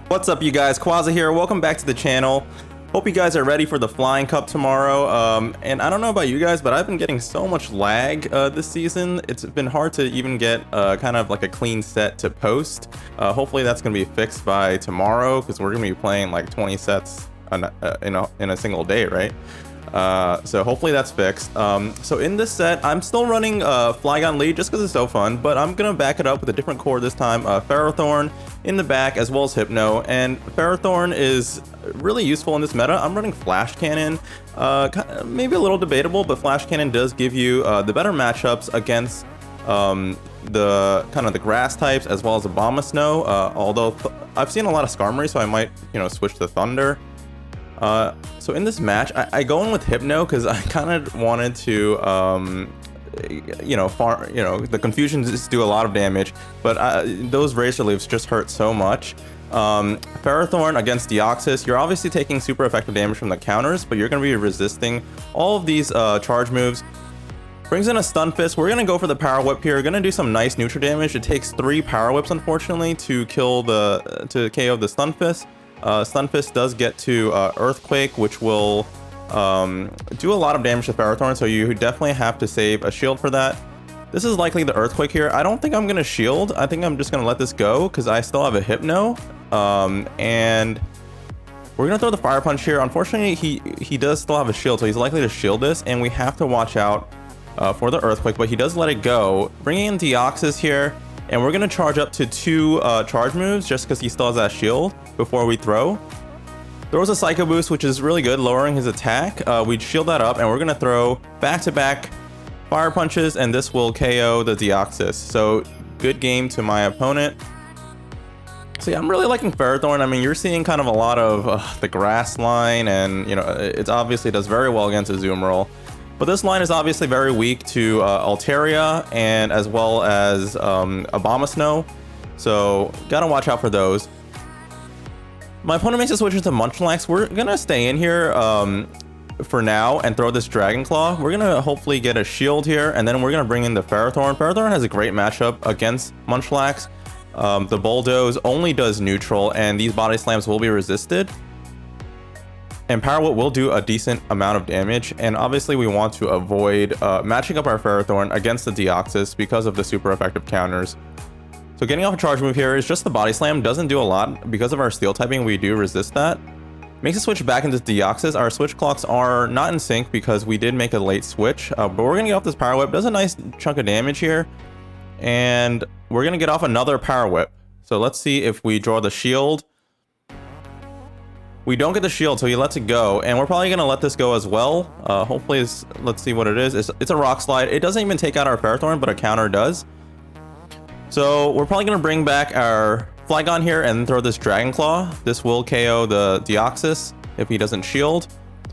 What's up, you guys? Quaza here. Welcome back to the channel. Hope you guys are ready for the Flying Cup tomorrow. And I don't know about you guys, but I've been getting so much lag this season. It's been hard to even get kind of like a clean set to post. Hopefully that's going to be fixed by tomorrow, because we're going to be playing like 20 sets in a single day, right? So hopefully that's fixed. So in this set, I'm still running Flygon lead just because it's so fun, but I'm gonna back it up with a different core this time. Ferrothorn in the back, as well as Hypno, and Ferrothorn is really useful in this meta. I'm running Flash Cannon, maybe a little debatable, but Flash Cannon does give you the better matchups against the kind of the grass types, as well as Abomasnow. Although I've seen a lot of Skarmory, so I might switch to Thunder. So in this match, I go in with Hypno because I kind of wanted to, the confusion just do a lot of damage, but those Razor Leaves just hurt so much. Ferrothorn against Deoxys, you're obviously taking super effective damage from the counters, but you're going to be resisting all of these charge moves. Brings in a Stun Fist. We're going to go for the Power Whip here. We're going to do some nice neutral damage. It takes 3 Power Whips, unfortunately, to KO the Stun Fist. Stun Fist does get to Earthquake, which will do a lot of damage to Ferrothorn, so you definitely have to save a shield for that. This is likely the Earthquake here. I don't think I'm going to shield. I think I'm just going to let this go because I still have a Hypno. And we're going to throw the Fire Punch here. Unfortunately, he does still have a shield, so he's likely to shield this, and we have to watch out for the Earthquake, but he does let it go. Bringing in Deoxys here. And we're going to charge up to 2 charge moves just because he still has that shield before we throw. Throws a Psycho Boost, which is really good, lowering his attack. We'd shield that up, and we're going to throw back-to-back Fire Punches, and this will KO the Deoxys. So good game to my opponent. So yeah, I'm really liking Ferrothorn. I mean, you're seeing kind of a lot of the grass line, and it obviously does very well against a Azumarill. But this line is obviously very weak to Altaria and as well as Abomasnow, so gotta watch out for those. My opponent makes a switch into Munchlax. We're gonna stay in here for now and throw this Dragon Claw. We're gonna hopefully get a shield here, and then we're gonna bring in the Ferrothorn. Ferrothorn has a great matchup against Munchlax. The Bulldoze only does neutral, and these body slams will be resisted. And Power Whip will do a decent amount of damage, and obviously we want to avoid matching up our Ferrothorn against the Deoxys because of the super effective counters. So getting off a charge move here is just the Body Slam, doesn't do a lot. Because of our Steel typing, we do resist that. Makes a switch back into Deoxys. Our switch clocks are not in sync because we did make a late switch, but we're going to get off this Power Whip. Does a nice chunk of damage here, and we're going to get off another Power Whip. So let's see if we draw the shield. We don't get the shield, so he lets it go, and we're probably going to let this go as well. Hopefully, let's see what it is. It's a Rock Slide. It doesn't even take out our Ferrothorn, but a counter does. So we're probably going to bring back our Flygon here and throw this Dragon Claw. This will KO the Deoxys if he doesn't shield.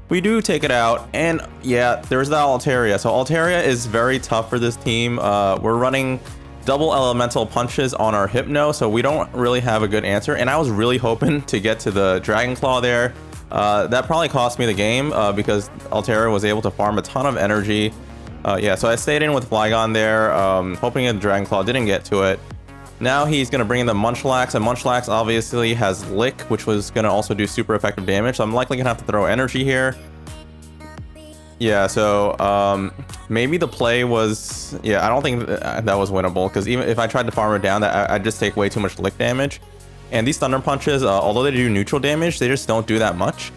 We do take it out, and yeah, there's that Altaria. So Altaria is very tough for this team. We're running double elemental punches on our Hypno, so we don't really have a good answer, and I was really hoping to get to the Dragon Claw there. That probably cost me the game because Altaria was able to farm a ton of energy. Yeah, so I stayed in with Flygon there, hoping the Dragon Claw, didn't get to it. Now he's going to bring in the Munchlax, and Munchlax obviously has Lick, which was going to also do super effective damage, so I'm likely going to have to throw energy here. Yeah, so maybe the play was, I don't think that was winnable, because even if I tried to farm it down, I'd just take way too much lick damage. And these Thunder Punches, although they do neutral damage, they just don't do that much.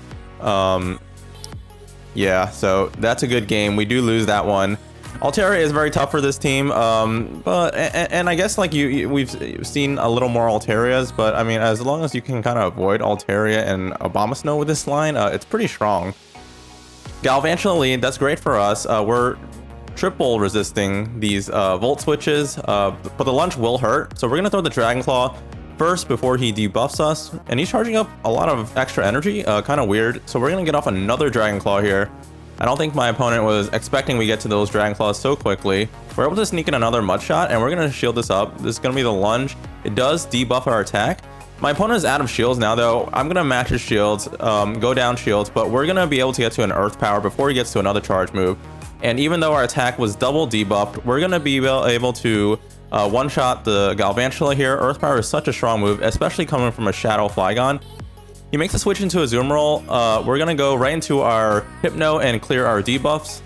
Yeah, so that's a good game. We do lose that one. Altaria is very tough for this team, but I guess like we've seen a little more Altarias, but I mean, as long as you can kind of avoid Altaria and Abomasnow with this line, it's pretty strong. Galvantula lead, that's great for us. We're triple resisting these Volt switches, but the lunge will hurt. So we're going to throw the Dragon Claw first before he debuffs us. And he's charging up a lot of extra energy, kind of weird. So we're going to get off another Dragon Claw here. I don't think my opponent was expecting we get to those Dragon Claws so quickly. We're able to sneak in another Mud Shot, and we're going to shield this up. This is going to be the lunge. It does debuff our attack. My opponent is out of shields now, though. I'm going to match his shields, go down shields, but we're going to be able to get to an Earth Power before he gets to another charge move. And even though our attack was double debuffed, we're going to be able to one-shot the Galvantula here. Earth Power is such a strong move, especially coming from a Shadow Flygon. He makes a switch into a Zoom Roll. We're gonna go right into our Hypno and clear our debuffs.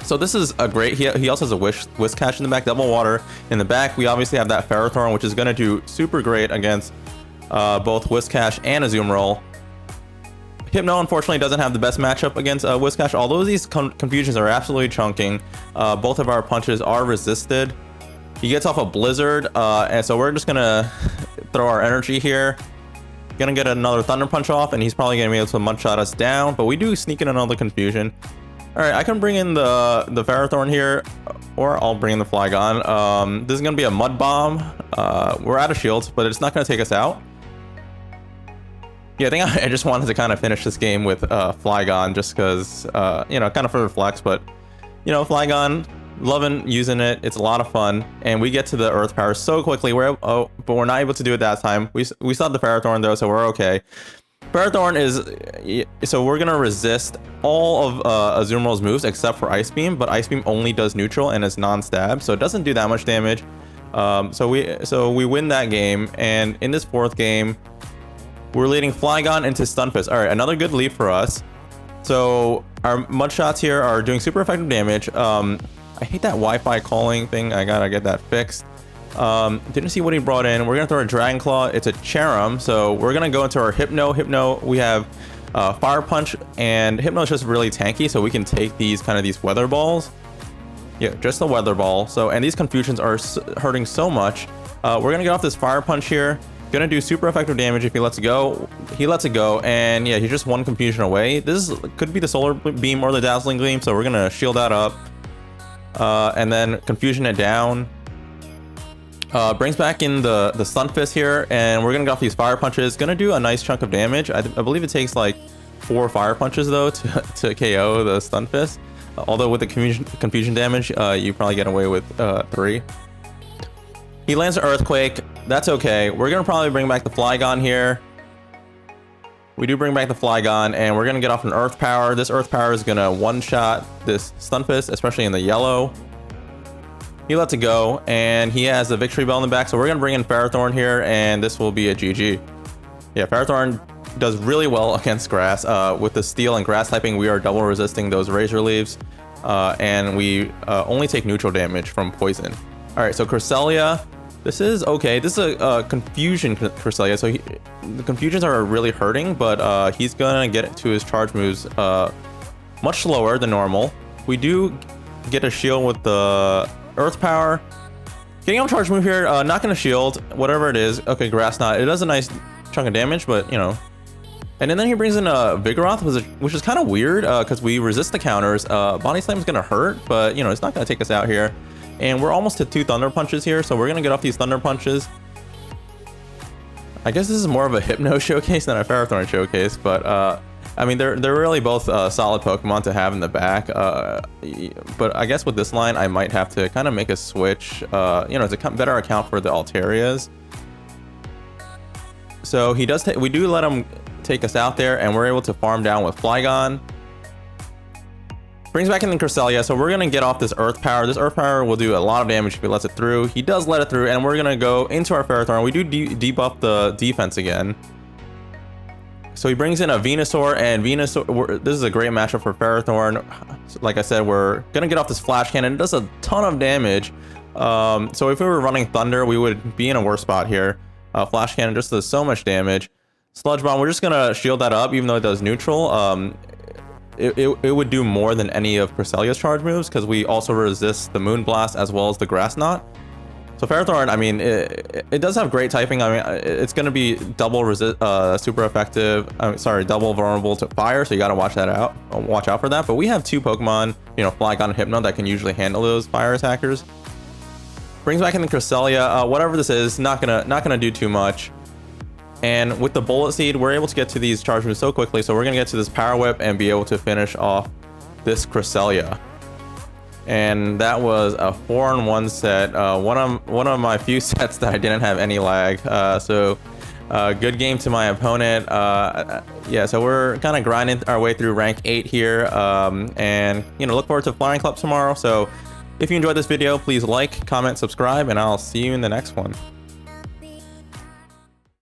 So this is a great, he also has a Whiscash in the back, double water in the back. We obviously have that Ferrothorn, which is gonna do super great against both Whiscash and a Zoom Roll. Hypno unfortunately doesn't have the best matchup against Whiscash, although these confusions are absolutely chunking. Both of our punches are resisted. He gets off a Blizzard, and so we're just gonna throw our energy here. Gonna get another Thunder Punch off, and he's probably gonna be able to one-shot us down, but we do sneak in another confusion. All right, I can bring in the Ferrothorn here, or I'll bring in the Flygon. This is gonna be a Mud Bomb. We're out of shields, but it's not gonna take us out. Yeah, I think I just wanted to kind of finish this game with Flygon just because, you know, kind of for the flex, but, you know, Flygon, loving using it. It's a lot of fun, and we get to the Earth Power so quickly. But we're not able to do it that time. We still have the Ferrothorn though, so we're okay. Ferrothorn is, so we're gonna resist all of Azumarill's moves except for Ice Beam, but Ice Beam only does neutral and is non-stab, so it doesn't do that much damage. So we win that game, and in this fourth game, we're leading Flygon into Stunfisk. All right, another good lead for us. So our mud shots here are doing super effective damage. I hate that Wi-Fi calling thing. I gotta get that fixed. Didn't see what he brought in. We're gonna throw a Dragon Claw. It's a Cherim, so we're gonna go into our Hypno. We have Fire Punch, and Hypno is just really tanky, so we can take these Weather Balls. Yeah, just the Weather Ball. So, and these confusions are hurting so much. We're gonna get off this Fire Punch here. Gonna do super effective damage if he lets it go. He lets it go, and yeah, he's just one confusion away. This could be the Solar Beam or the Dazzling Gleam, so we're gonna shield that up. And then confusion it down. Brings back in the Stunfisk here, and we're gonna go off these Fire Punches. Gonna do a nice chunk of damage. I believe it takes like 4 Fire Punches though to KO the Stunfisk. Although with the confusion damage, you probably get away with 3. He lands an Earthquake. That's okay. We're gonna probably bring back the Flygon here. We do bring back the Flygon, and we're gonna get off an Earth Power. This Earth Power is gonna one-shot this Stunfisk, especially in the yellow. He lets it go, and he has a Victory Bell in the back, so we're gonna bring in Ferrothorn here, and this will be a GG. Yeah, Ferrothorn does really well against grass. With the Steel and Grass typing, we are double resisting those Razor Leaves, and we only take neutral damage from Poison. All right, so Cresselia. This is okay. This is a confusion Cresselia, so the confusions are really hurting, but he's gonna get to his charge moves much slower than normal. We do get a shield with the Earth Power. Getting on charge move here, not gonna shield, whatever it is. Okay, Grass Knot. It does a nice chunk of damage, but you know. And then he brings in a Vigoroth, which is kind of weird because we resist the counters. Body Slam is gonna hurt, but you know, it's not gonna take us out here. And we're almost to 2 Thunder Punches here, so we're gonna get off these Thunder Punches. I guess this is more of a Hypno showcase than a Ferrothorn showcase, but I mean, they're really both solid Pokemon to have in the back. But I guess with this line, I might have to kind of make a switch, you know, to better account for the Altarias. So he does. We do let him take us out there, and we're able to farm down with Flygon. Brings back in the Cresselia, so we're gonna get off this Earth Power. This Earth Power will do a lot of damage if he lets it through. He does let it through, and we're gonna go into our Ferrothorn. We do debuff the defense again. So he brings in a Venusaur, and Venusaur, this is a great matchup for Ferrothorn. Like I said, we're gonna get off this Flash Cannon. It does a ton of damage. So if we were running Thunder, we would be in a worse spot here. Flash Cannon just does so much damage. Sludge Bomb, we're just gonna shield that up, even though it does neutral. It would do more than any of Cresselia's charge moves because we also resist the Moon Blast as well as the Grass Knot. So Ferrothorn, I mean, it does have great typing. I mean, it's going to be double super effective. Sorry, double vulnerable to fire. So you got to watch out for that. But we have 2 Pokemon, you know, Flygon and Hypno, that can usually handle those fire attackers. Brings back in the Cresselia. Whatever this is, not gonna do too much. And with the Bullet Seed, we're able to get to these charge moves so quickly. So we're gonna get to this Power Whip and be able to finish off this Cresselia. And that was a 4-on-1 set. One of my few sets that I didn't have any lag. So good game to my opponent. Yeah, so we're kind of grinding our way through rank 8 here. And you know, look forward to Flying Club tomorrow. So If you enjoyed this video, please like, comment, subscribe, and I'll see you in the next one.